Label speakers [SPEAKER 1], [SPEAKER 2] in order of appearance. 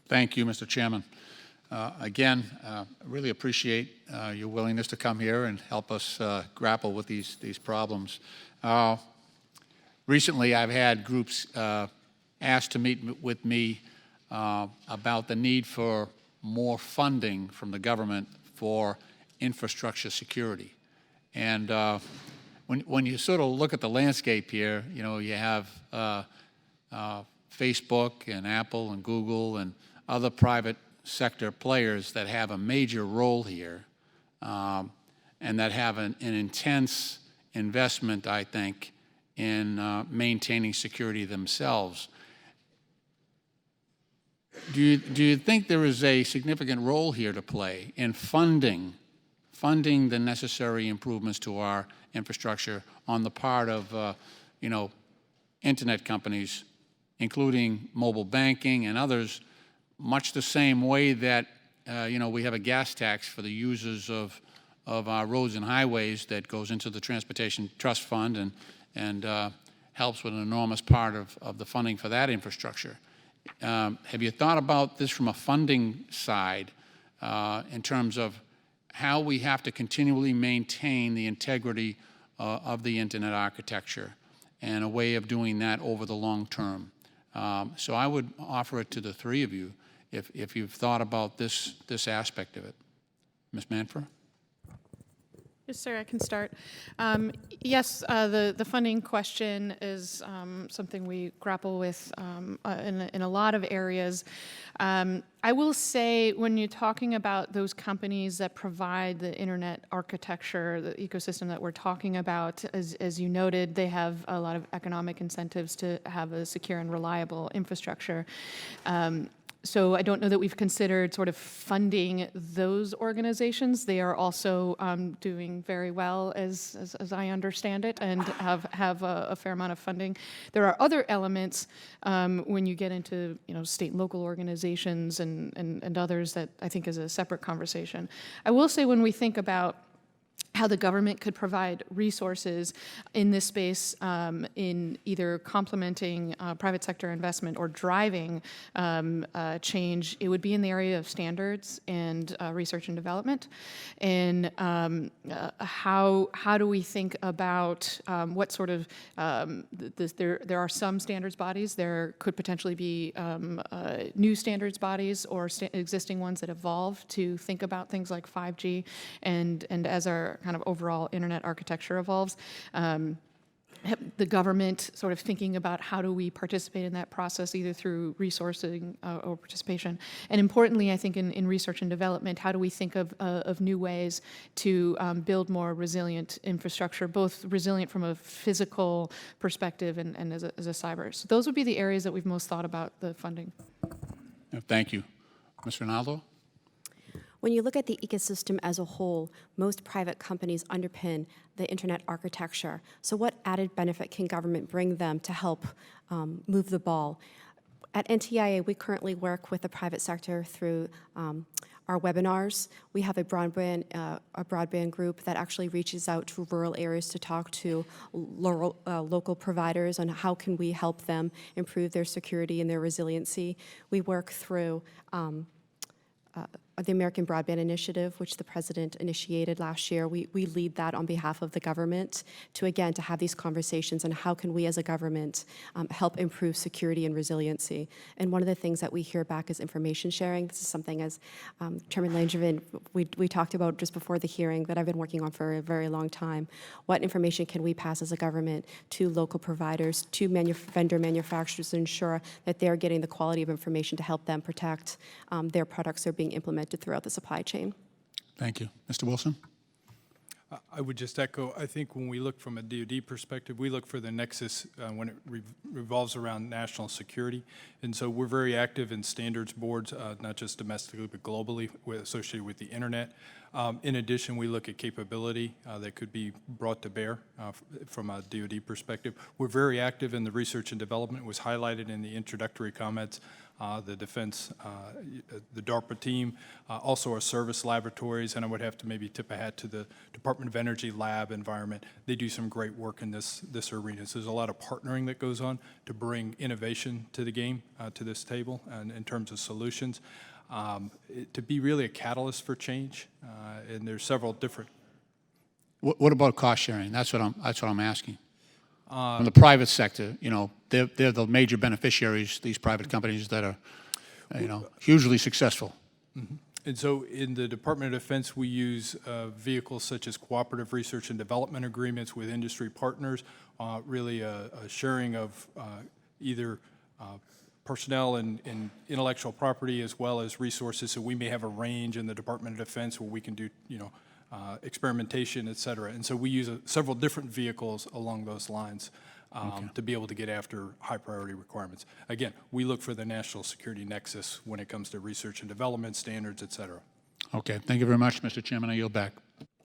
[SPEAKER 1] Thank you, Mr. Chairman. Again, really appreciate your willingness to come here and help us grapple with these problems. Recently, I've had groups asked to meet with me about the need for more funding from the government for infrastructure security. And when you sort of look at the landscape here, you know, you have Facebook and Apple and Google and other private sector players that have a major role here and that have an intense investment, I think, in maintaining security themselves. Do you think there is a significant role here to play in funding the necessary improvements to our infrastructure on the part of, you know, internet companies, including mobile banking and others, much the same way that, you know, we have a gas tax for the users of our roads and highways that goes into the Transportation Trust Fund and helps with an enormous part of the funding for that infrastructure. Have you thought about this from a funding side in terms of how we have to continually maintain the integrity of the internet architecture and a way of doing that over the long term? So I would offer it to the three of you if you've thought about this aspect of it. Ms. Manfra?
[SPEAKER 2] Yes, sir, I can start. Yes, the funding question is something we grapple with in a lot of areas. I will say when you're talking about those companies that provide the internet architecture, the ecosystem that we're talking about, as you noted, they have a lot of economic incentives to have a secure and reliable infrastructure. So I don't know that we've considered sort of funding those organizations. They are also doing very well, as I understand it, and have a fair amount of funding. There are other elements when you get into, you know, state and local organizations and others that I think is a separate conversation. I will say when we think about how the government could provide resources in this space in either complementing private sector investment or driving change, it would be in the area of standards and research and development. And how do we think about what sort of, there are some standards bodies, there could potentially be new standards bodies or existing ones that evolve to think about things like 5G and as our kind of overall internet architecture evolves. The government sort of thinking about how do we participate in that process, either through resourcing or participation. And importantly, I think in research and development, how do we think of new ways to build more resilient infrastructure, both resilient from a physical perspective and as a cyber. So those would be the areas that we've most thought about the funding.
[SPEAKER 1] Thank you. Mr. Ronaldo?
[SPEAKER 3] When you look at the ecosystem as a whole, most private companies underpin the internet architecture. So what added benefit can government bring them to help move the ball? At NTIA, we currently work with the private sector through our webinars. We have a broadband group that actually reaches out to rural areas to talk to local providers on how can we help them improve their security and their resiliency. We work through the American Broadband Initiative, which the President initiated last year. We lead that on behalf of the government to have these conversations on how can we as a government help improve security and resiliency. And one of the things that we hear back is information sharing. This is something, as Chairman Langevin, we talked about just before the hearing, that I've been working on for a very long time. What information can we pass as a government to local providers, to vendor manufacturers to ensure that they're getting the quality of information to help them protect their products that are being implemented throughout the supply chain.
[SPEAKER 1] Thank you. Mr. Wilson?
[SPEAKER 4] I would just echo, I think when we look from a DoD perspective, we look for the nexus when it revolves around national security. And so we're very active in standards boards, not just domestically, but globally associated with the internet. In addition, we look at capability that could be brought to bear from a DoD perspective. We're very active in the research and development. It was highlighted in the introductory comments the defense, the DARPA team, also our service laboratories, and I would have to maybe tip a hat to the Department of Energy lab environment. They do some great work in this arena. So there's a lot of partnering that goes on to bring innovation to the game, to this table, and in terms of solutions, to be really a catalyst for change. And there's several different.
[SPEAKER 1] What about cost sharing? That's what I'm asking. From the private sector, you know, they're the major beneficiaries, these private companies that are, you know, hugely successful.
[SPEAKER 4] Mm-hmm. And so in the Department of Defense, we use vehicles such as cooperative research and development agreements with industry partners, really a sharing of either personnel and intellectual property as well as resources. So we may have a range in the Department of Defense where we can do, you know, experimentation, et cetera. And so we use several different vehicles along those lines to be able to get after high priority requirements. Again, we look for the national security nexus when it comes to research and development standards, et cetera.
[SPEAKER 1] Okay, thank you very much, Mr. Chairman. I yield back.